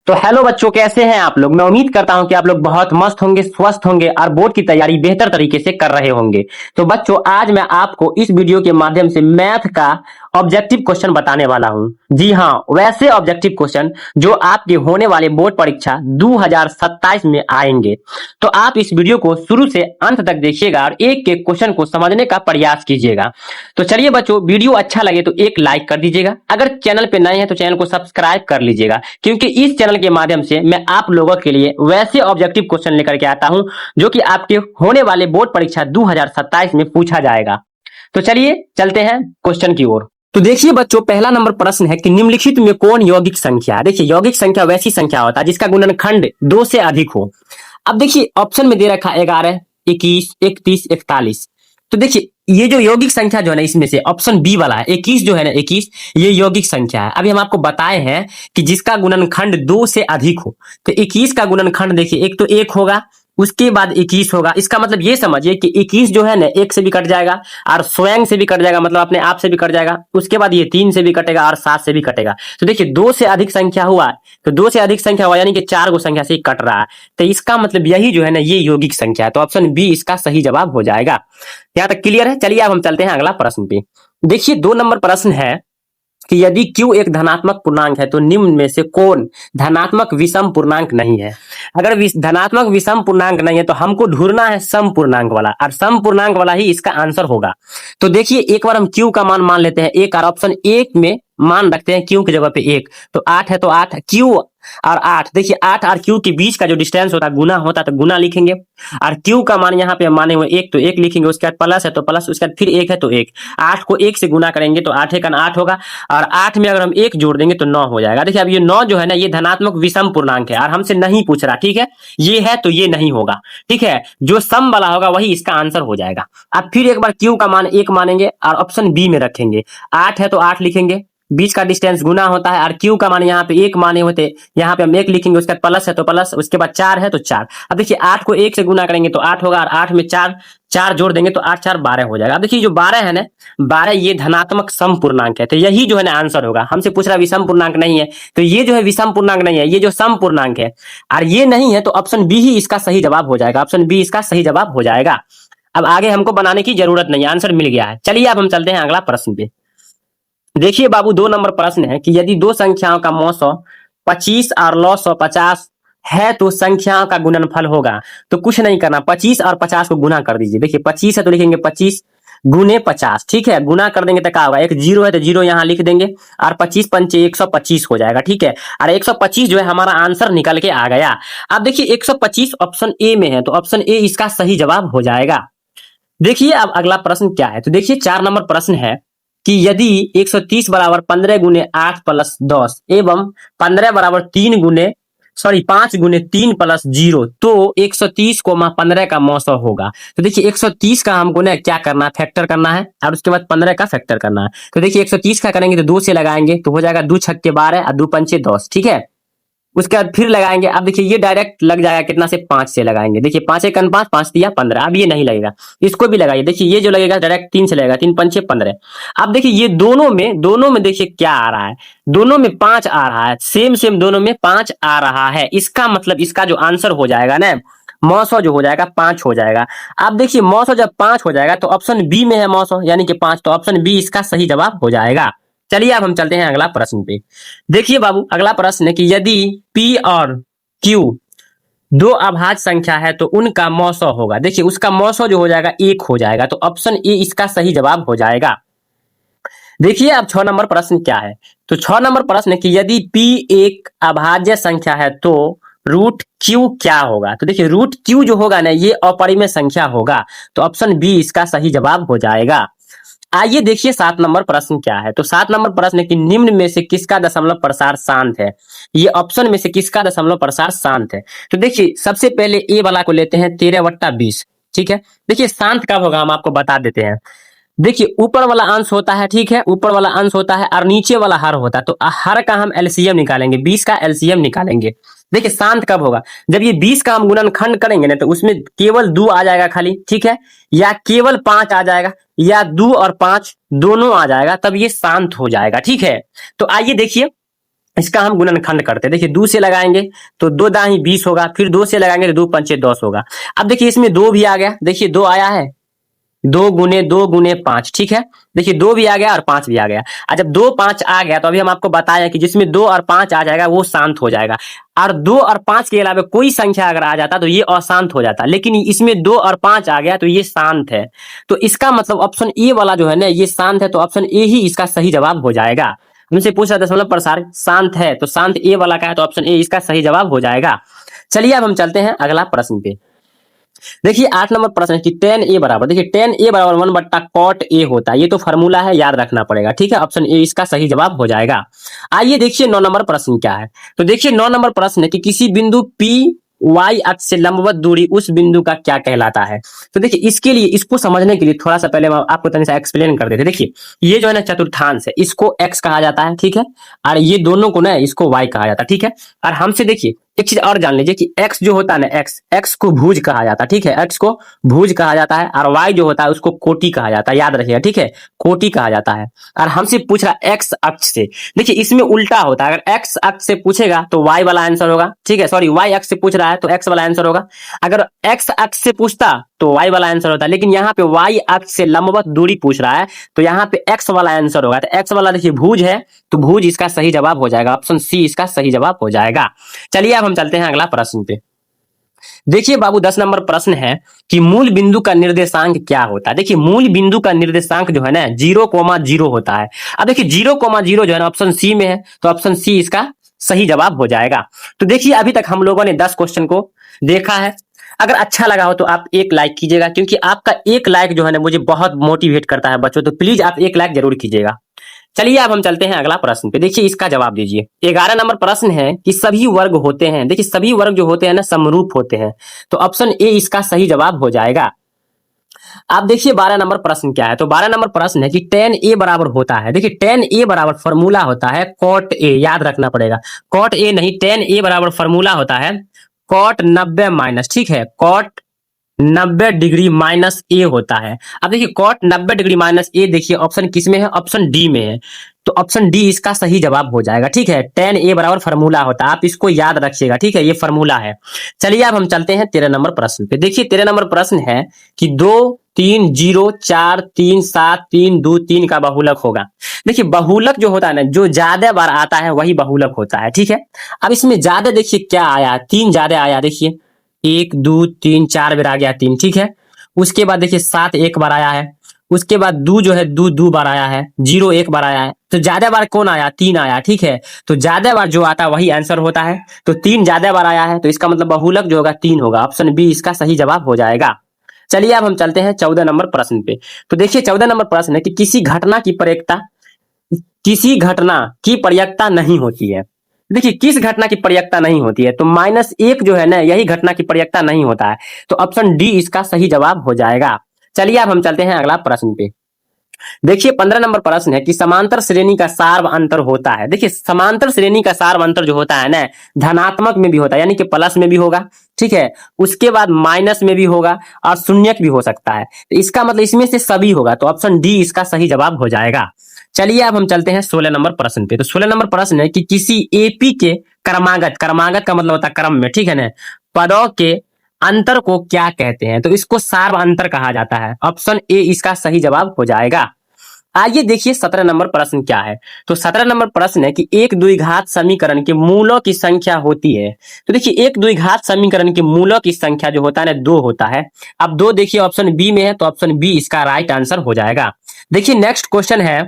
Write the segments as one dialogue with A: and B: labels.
A: तो हेलो बच्चों, कैसे हैं आप लोग। मैं उम्मीद करता हूं कि आप लोग बहुत मस्त होंगे, स्वस्थ होंगे और बोर्ड की तैयारी बेहतर तरीके से कर रहे होंगे। तो बच्चों, आज मैं आपको इस वीडियो के माध्यम से मैथ का ऑब्जेक्टिव क्वेश्चन बताने वाला हूं। जी हां, वैसे ऑब्जेक्टिव क्वेश्चन जो आपके होने वाले बोर्ड परीक्षा 2027 में आएंगे। तो आप इस वीडियो को शुरू से अंत तक देखिएगा और एक एक क्वेश्चन को समझने का प्रयास कीजिएगा। तो चलिए बच्चों, वीडियो अच्छा लगे तो एक लाइक कर दीजिएगा। अगर चैनल पे नए हैं तो चैनल को सब्सक्राइब कर लीजिएगा, क्योंकि इस चैनल के माध्यम से मैं आप लोगों के लिए वैसे ऑब्जेक्टिव क्वेश्चन लेकर के आता हूं जो कि आपके होने वाले बोर्ड परीक्षा 2027 में पूछा जाएगा। तो चलिए चलते हैं क्वेश्चन की ओर। तो देखिए बच्चों, पहला नंबर प्रश्न है कि निम्नलिखित में कौन यौगिक संख्या है। देखिए, यौगिक संख्या वैसी संख्या होता है जिसका गुणनखंड 2 से अधिक हो। अब देखिए, ऑप्शन में दे रखा 11, 21, 31, 41। तो देखिए, ये जो यौगिक संख्या जो है ना, इसमें से ऑप्शन बी वाला है 21 जो है ना, 21, ये यौगिक संख्या है। अभी हम आपको बताए हैं कि जिसका गुणनखंड 2 से अधिक हो। तो 21 का गुणनखंड देखिए, एक तो 1 होगा, उसके बाद 21 होगा। इसका मतलब ये समझिए कि 21 जो है ना, 1 से भी कट जाएगा और स्वयं से भी कट जाएगा, मतलब अपने आप से भी कट जाएगा। उसके बाद ये 3 से भी कटेगा और 7 से भी कटेगा। तो देखिए, 2 से अधिक संख्या हुआ, तो 2 से अधिक संख्या हुआ यानी कि 4 गो संख्या से ही कट रहा है। तो इसका मतलब यही जो है ना, ये यौगिक संख्या है। तो ऑप्शन बी इसका सही जवाब हो जाएगा। यहाँ तक क्लियर है। चलिए अब हम चलते हैं अगला प्रश्न पे। देखिए, 2 नंबर प्रश्न है कि यदि Q एक धनात्मक पूर्णांक है तो निम्न में से कौन धनात्मक विषम पूर्णांक नहीं है। अगर धनात्मक विषम पूर्णांक नहीं है तो हमको ढूंढना है सम पूर्णांक वाला, और सम पूर्णांक वाला ही इसका आंसर होगा। तो देखिए, एक बार हम Q का मान मान लेते हैं 1 और ऑप्शन 1 में मान रखते हैं Q की जगह पे 1। तो 8 है तो 8 Q और 8। देखिए, 8 और Q के बीच का जो डिस्टेंस होता है गुना होता है, तो गुना लिखेंगे। और Q का मान यहाँ पे माने हुए 1, तो 1 लिखेंगे। उसके बाद प्लस है तो प्लस, उसके बाद फिर 1 है तो 1। 8 को 1 से गुना करेंगे तो 8 का 8 होगा, और 8 में अगर हम 1 जोड़ देंगे तो 9 हो जाएगा। देखिए, अब ये 9 जो है ना, ये धनात्मक विषम पूर्णांक है और हमसे नहीं पूछ रहा, ठीक है। ये है तो ये नहीं होगा, ठीक है। जो सम वाला होगा वही इसका आंसर हो जाएगा। अब फिर एक बार Q का मान 1 मानेंगे और ऑप्शन बी में रखेंगे। 8 है तो 8 लिखेंगे, बीच का डिस्टेंस गुना होता है, और Q का मान यहाँ पे 1 माने होते, यहाँ पे हम 1 लिखेंगे। उसके बाद प्लस है तो प्लस, उसके बाद 4 है तो 4। अब देखिए, 8 को 1 से गुना करेंगे तो 8 होगा, और 8 में 4 जोड़ देंगे तो 8 4 12 हो जाएगा। अब देखिए, जो 12 है ना, 12 ये धनात्मक सम पूर्णांक है। तो यही जो है ना आंसर होगा। हमसे पूछ रहा विषम पूर्णांक नहीं है, तो ये जो है विषम पूर्णांक नहीं है, ये जो सम पूर्णांक है और ये नहीं है, तो ऑप्शन बी ही इसका सही जवाब हो जाएगा। ऑप्शन बी इसका सही जवाब हो जाएगा। अब आगे हमको बनाने की जरूरत नहीं है, आंसर मिल गया है। चलिए अब हम चलते हैं अगला प्रश्न पे। देखिए बाबू, 2 नंबर प्रश्न है कि यदि दो संख्याओं का मौसौ 25 और लॉ 50 है तो संख्याओं का गुणनफल होगा। तो कुछ नहीं करना, 25 और 50 को गुना कर दीजिए। देखिए, 25 है तो लिखेंगे 25 गुने 50, ठीक है। गुना कर देंगे तो क्या होगा, एक 0 है तो 0 यहाँ लिख देंगे, और 25 पंचे 125 हो जाएगा, ठीक है। और 125 जो है हमारा आंसर निकल के आ गया। अब देखिए, 125 ऑप्शन ए में है, तो ऑप्शन ए इसका सही जवाब हो जाएगा। देखिए, अब अगला प्रश्न क्या है। तो देखिए, 4 नंबर प्रश्न है कि यदि 130 बराबर 15 गुने 8 प्लस 10 एवं 15 बराबर 5 गुने 3 प्लस 0, तो 130 को 15 का मौसौ होगा। तो देखिए, 130 का हमको ना क्या करना है, फैक्टर करना है, और उसके बाद 15 का फैक्टर करना है। तो देखिए, 130 का करेंगे तो 2 से लगाएंगे तो हो जाएगा 2 छक्के 12 और 2 पंचे 10, ठीक है। उसके बाद फिर लगाएंगे। अब देखिए, ये डायरेक्ट लग जाएगा कितना से, 5 से लगाएंगे। देखिए, 5 एक 5, 5 दिया 15। अब ये नहीं लगेगा, इसको भी लगाइए। देखिए, ये जो लगेगा डायरेक्ट 3 से लगेगा, 3 पंचे 15। अब देखिए, ये दोनों में देखिए क्या आ रहा है, दोनों में 5 आ रहा है। सेम सेम दोनों में 5 आ रहा है। इसका मतलब इसका जो आंसर हो जाएगा ना, मौसौ जो हो जाएगा 5 हो जाएगा। अब देखिए, मौसौ जब 5 हो जाएगा तो ऑप्शन बी में है मौसौ यानी कि 5, तो ऑप्शन बी इसका सही जवाब हो जाएगा। चलिए अब हम चलते हैं अगला प्रश्न पे। देखिए बाबू, अगला प्रश्न है कि यदि P और Q दो अभाज्य संख्या है तो उनका मौसौ होगा। देखिए, उसका मौसौ जो हो जाएगा 1 हो जाएगा, तो ऑप्शन ए इसका सही जवाब हो जाएगा। देखिए, अब 6 नंबर प्रश्न क्या है। तो 6 नंबर प्रश्न है कि यदि P एक अभाज्य संख्या है तो रूट Q क्या होगा। तो देखिए, रूट Q जो होगा ना, ये अपरिमेय संख्या होगा, तो ऑप्शन बी इसका सही जवाब हो जाएगा। आइए देखिए 7 नंबर प्रश्न क्या है। तो 7 नंबर प्रश्न है कि निम्न में से किसका दशमलव प्रसार शांत है। ये ऑप्शन में से किसका दशमलव प्रसार शांत है। तो देखिए, सबसे पहले ए वाला को लेते हैं, 13/20, ठीक है। देखिए, शांत कब होगा हम आपको बता देते हैं। देखिए, ऊपर वाला अंश होता है, ठीक है, ऊपर वाला अंश होता है और नीचे वाला हर होता है। तो हर का हम एलसीएम निकालेंगे, 20 का एलसीएम निकालेंगे। देखिए, शांत कब होगा, जब ये 20 का हम गुणनखंड करेंगे ना, तो उसमें केवल 2 आ जाएगा खाली, ठीक है, या केवल 5 आ जाएगा, या 2 और 5 दोनों आ जाएगा, तब ये शांत हो जाएगा, ठीक है। तो आइए देखिए, इसका हम गुणनखंड करते हैं। देखिए 2 से लगाएंगे तो 2 दाही 20 होगा, फिर 2 से लगाएंगे तो 2 पंचे 10 होगा। अब देखिए इसमें 2 भी आ गया, देखिए 2 आया है, 2 गुने 5, ठीक है। देखिए 2 भी आ गया और 5 भी आ गया। और जब 2 5 आ गया तो अभी हम आपको बताया कि जिसमें 2 और 5 आ जाएगा वो शांत हो जाएगा, और 2 और 5 के अलावा कोई संख्या अगर आ जाता तो ये अशांत हो जाता, लेकिन इसमें 2 और 5 आ गया तो ये शांत है। तो इसका मतलब ऑप्शन ए वाला जो है ना ये शांत है, तो ऑप्शन ए ही इसका सही जवाब हो जाएगा। हमसे पूछ रहा दशमलव प्रसार शांत है, तो शांत ए वाला का है, तो ऑप्शन ए इसका सही जवाब हो जाएगा। चलिए अब हम चलते हैं अगला प्रश्न पे। देखिए 8 नंबर प्रश्न है कि tan a बराबर, देखिए tan a बराबर 1 बट्टा cot a होता है, ये तो फॉर्मूला है, याद रखना पड़ेगा, ठीक है। ऑप्शन ए इसका सही जवाब हो जाएगा। आइए देखिए 9 नंबर प्रश्न क्या है। तो देखिए 9 नंबर प्रश्न है कि किसी बिंदु P y अक्ष से लंबवत दूरी उस बिंदु का क्या कहलाता है। तो देखिए इसके लिए, इसको समझने के लिए थोड़ा सा पहले मैं आपको तनी सा एक्सप्लेन कर देते। देखिए ये जो है ना चतुर्थांश है, इसको x कहा जाता है, ठीक है, और ये दोनों को ना इसको y कहा जाता है, ठीक है। और हमसे देखिए एक चीज और जान लीजिए कि x जो होता है ना, x को भुज कहा जाता है, ठीक है, x को भुज कहा जाता है, और y जो होता है उसको कोटि कहा जाता है, याद रखिएगा, ठीक है, कोटि कहा जाता है। और हमसे पूछ रहा है x अक्ष से, देखिए इसमें उल्टा होता है, अगर x अक्ष से पूछेगा तो y वाला आंसर होगा, ठीक है, सॉरी y अक्ष से पूछ रहा है तो x वाला आंसर होगा। अगर x अक्ष से पूछता तो y वाला आंसर होता, लेकिन यहाँ पे y अक्ष से लंबवत दूरी पूछ रहा है तो यहाँ पे x वाला आंसर होगा। तो x वाला देखिए भुज है, तो भुज इसका सही जवाब हो जाएगा, ऑप्शन सी इसका सही जवाब हो जाएगा। चलिए अब हम चलते हैं अगला प्रश्न पे। देखिए बाबू 10 नंबर प्रश्न है कि मूल बिंदु का निर्देशांक क्या होता है। देखिए मूल बिंदु का निर्देशांक जो है ना 0,0 होता है। अब देखिए 0,0 जो है ना ऑप्शन सी में है, तो ऑप्शन सी इसका सही जवाब हो जाएगा। तो देखिए अभी तक हम लोगों ने 10 क्वेश्चन को देखा है। अगर अच्छा लगा हो तो आप एक लाइक कीजिएगा, क्योंकि आपका एक लाइक जो है ना मुझे बहुत मोटिवेट करता है बच्चों, तो प्लीज आप एक लाइक जरूर कीजिएगा। चलिए अब हम चलते हैं अगला प्रश्न पे। देखिए इसका जवाब दीजिए। 11 नंबर प्रश्न है कि सभी वर्ग होते हैं, देखिए सभी वर्ग जो होते हैं ना समरूप होते हैं, तो ऑप्शन ए इसका सही जवाब हो जाएगा। आप देखिए 12 नंबर प्रश्न क्या है। तो 12 नंबर प्रश्न है कि tan a बराबर होता है, देखिए tan a बराबर फॉर्मूला होता है cot a, याद रखना पड़ेगा, cot a नहीं, tan a बराबर फॉर्मूला होता है cot 90 माइनस, ठीक है, cot 90 डिग्री माइनस ए होता है। अब देखिए cot 90 डिग्री माइनस ए, देखिए ऑप्शन किस में है, ऑप्शन डी में है, तो ऑप्शन डी इसका सही जवाब हो जाएगा, ठीक है। tan a बराबर फॉर्मूला होता है, आप इसको याद रखिएगा, ठीक है, ये फॉर्मूला है। चलिए अब हम चलते हैं 13 नंबर प्रश्न पे। देखिए 13 नंबर प्रश्न है कि 2 3 0 4 3 7 3 2 3 का बहुलक होगा। देखिए बहुलक जो होता है ना, जो ज्यादा बार आता है वही बहुलक होता है, ठीक है। अब इसमें ज्यादा देखिए क्या आया, 3 ज्यादा आया, देखिए 1 2 3 4 बार आ गया 3, ठीक है। उसके बाद देखिए 7 एक बार आया है, उसके बाद 2 जो है 2 बार आया है, 0 एक बार आया है, तो ज्यादा बार कौन आया, 3 आया, ठीक है। तो ज्यादा बार जो आता है वही आंसर होता है, तो 3 ज्यादा बार आया है, तो इसका मतलब बहुलक जो होगा 3 होगा, ऑप्शन बी इसका सही जवाब हो जाएगा। चलिए अब हम चलते हैं 14 नंबर प्रश्न पे। तो देखिए 14 नंबर प्रश्न है कि किसी घटना की प्रयेकता नहीं होती है। देखिए किस घटना की प्रयेकता नहीं होती है, तो -1 जो है ना यही घटना की प्रयेकता नहीं होता है, तो ऑप्शन डी इसका सही जवाब हो जाएगा। चलिए अब हम चलते हैं अगला प्रश्न पे। देखिए 15 नंबर प्रश्न है कि समांतर श्रेणी का सार्व अंतर होता है। देखिए समांतर श्रेणी का सार्व अंतर जो होता है ना धनात्मक में भी होता है, यानी कि प्लस में भी होगा, ठीक है, उसके बाद माइनस में भी होगा और शून्यक भी हो सकता है, तो इसका मतलब इसमें से सभी होगा, तो ऑप्शन डी इसका सही जवाब हो जाएगा। चलिए अब हम चलते हैं 16 नंबर प्रश्न पे। तो 16 नंबर प्रश्न है कि किसी एपी के क्रमागत का मतलब होता है क्रम में, ठीक है ना, पदों के अंतर को क्या कहते हैं, तो इसको सार्व अंतर कहा जाता है, ऑप्शन ए इसका सही जवाब हो जाएगा। आइए देखिए 17 नंबर प्रश्न क्या है। तो 17 नंबर प्रश्न है कि एक द्विघात समीकरण के मूलों की संख्या होती है। तो देखिए एक द्विघात समीकरण के मूलों की संख्या जो होता है ना 2 होता है। अब 2 देखिए ऑप्शन बी में है, तो ऑप्शन बी इसका राइट आंसर हो जाएगा। देखिए नेक्स्ट क्वेश्चन है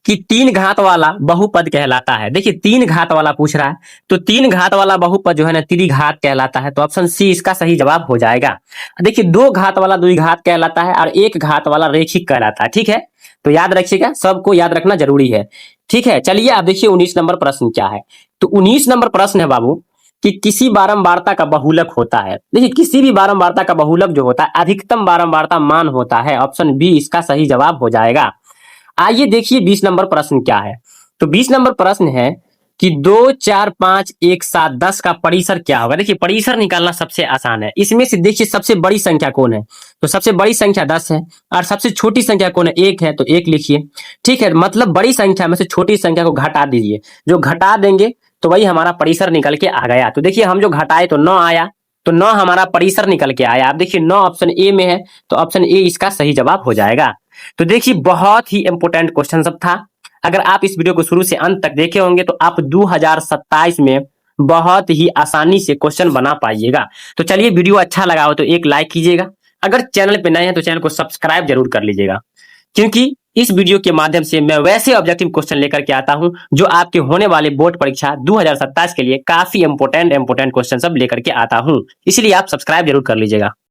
A: कि 3 घात वाला बहुपद कहलाता है। देखिए 3 घात वाला पूछ रहा है, तो 3 घात वाला बहुपद जो है ना त्रिघात कहलाता है, तो ऑप्शन सी इसका सही जवाब हो जाएगा। देखिए 2 घात वाला द्विघात कहलाता है और 1 घात वाला रैखिक कहलाता है, ठीक है, तो याद रखिएगा, सबको याद रखना जरूरी है, ठीक है। चलिए आप देखिए 19 नंबर प्रश्न क्या है। तो 19 नंबर प्रश्न है बाबू कि किसी बारंबारता का बहुलक होता है। देखिए किसी भी बारंबारता का बहुलक जो होता है अधिकतम बारंबारता मान होता है, ऑप्शन बी इसका सही जवाब हो जाएगा। आइए देखिए 20 नंबर प्रश्न क्या है। तो 20 नंबर प्रश्न है कि 2, 4, 5, 1, 7, 10 का परिसर क्या होगा। देखिए परिसर निकालना सबसे आसान है। इसमें से देखिए सबसे बड़ी संख्या कौन है, तो सबसे बड़ी संख्या 10 है। और सबसे छोटी संख्या कौन है, 1 है, तो 1 लिखिए। ठीक है, मतलब बड़ी संख्या में से छोटी संख्या को घटा दीजिए। जो घटा देंगे तो वही हमारा परिसर निकल के आ गया। तो देखिए हम जो घटाए तो 9 आया, तो 9 हमारा परिसर निकल के आया। आप देखिए 9 ऑप्शन ए में है, तो ऑप्शन ए इसका सही जवाब हो जाएगा। तो देखिए बहुत ही इंपॉर्टेंट क्वेश्चन सब था। अगर आप इस वीडियो को शुरू से अंत तक देखे होंगे तो आप 2027 में बहुत ही आसानी से क्वेश्चन बना पाइएगा। तो चलिए वीडियो अच्छा लगा हो तो एक लाइक कीजिएगा। अगर चैनल पे नए हैं तो चैनल को सब्सक्राइब जरूर कर लीजिएगा, क्योंकि इस वीडियो के माध्यम से मैं वैसे ऑब्जेक्टिव क्वेश्चन लेकर के आता हूं जो आपके होने वाले बोर्ड परीक्षा 2027 के लिए काफी इंपॉर्टेंट क्वेश्चन सब लेकर के आता हूं। इसलिए आप सब्सक्राइब जरूर कर लीजिएगा।